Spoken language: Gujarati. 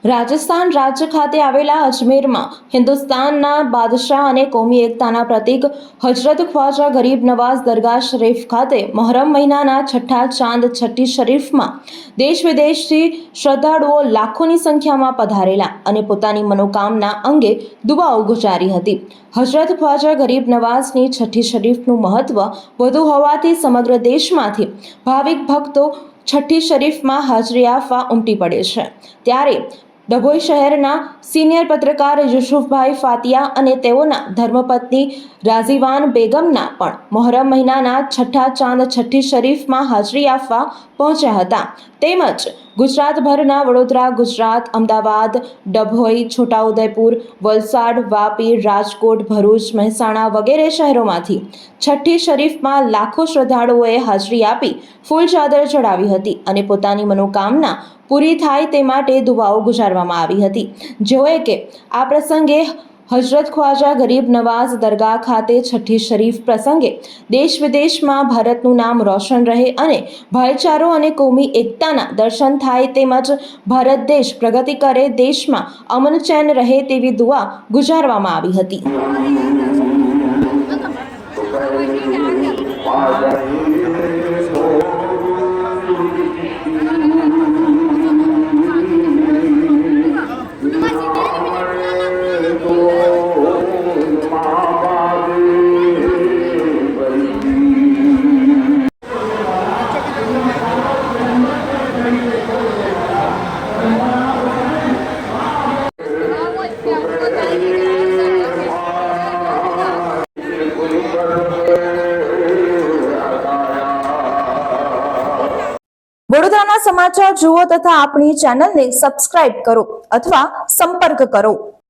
રાજસ્થાન રાજ્ય ખાતે આવેલા અજમેરમાં હિન્દુસ્તાનના બાદશાહ અને કોમી એકતાના પ્રતીક હજરત ખ્વાજા ગરીબ નવાઝ દરગાહ શરીફ ખાતે મહોરમ મહિનાના છઠ્ઠા ચાંદ છઠ્ઠી શરીફમાં દેશ વિદેશથી શ્રદ્ધાળુઓ લાખોની સંખ્યામાં પધારેલા અને પોતાની મનોકામના અંગે દુઆઓ ગુજારી હતી। હજરત ખ્વાજા ગરીબ નવાઝની છઠ્ઠી શરીફનું મહત્વ વધુ હોવાથી સમગ્ર દેશમાંથી ભાવિક ભક્તો છઠ્ઠી શરીફમાં હાજરી આપવા ઉમટી પડે છે। ત્યારે ડભોઈ શહેરના સિનિયર પત્રકાર યુસુફભાઈ ફાતિયા અને તેઓના ધર્મપત્ની રાઝીવાન બેગમના પણ મહોરમ મહિનાના છઠ્ઠા ચાંદ છઠ્ઠી શરીફમાં હાજરી આપવા પહોંચ્યા હતા। તેમજ ગુજરાતભરના વડોદરા, ગુજરાત, અમદાવાદ, ડભોઈ, છોટાઉદેપુર, વલસાડ, વાપી, રાજકોટ, ભરૂચ, મહેસાણા વગેરે શહેરોમાંથી છઠ્ઠી શરીફમાં લાખો શ્રદ્ધાળુઓએ હાજરી આપી ફૂલ ચાદર ચડાવી હતી અને પોતાની મનોકામના પૂરી થાય તે માટે દુઆઓ ગુજારવામાં આવી હતી। જોએ કે આ પ્રસંગે હજરત ખ્વાજા ગરીબ નવાઝ દરગાહ ખાતે છઠ્ઠી શરીફ પ્રસંગે દેશ વિદેશમાં ભારતનું નામ રોશન રહે અને ભાઈચારો અને કોમી એકતાના દર્શન થાય તેમજ ભારત દેશ પ્રગતિ કરે, દેશમાં અમન ચેન રહે તેવી દુઆ ગુજારવામાં આવી હતી। વડોદરાના સમાચાર જુઓ તથા આપણી ચેનલને સબસ્ક્રાઇબ કરો અથવા સંપર્ક કરો।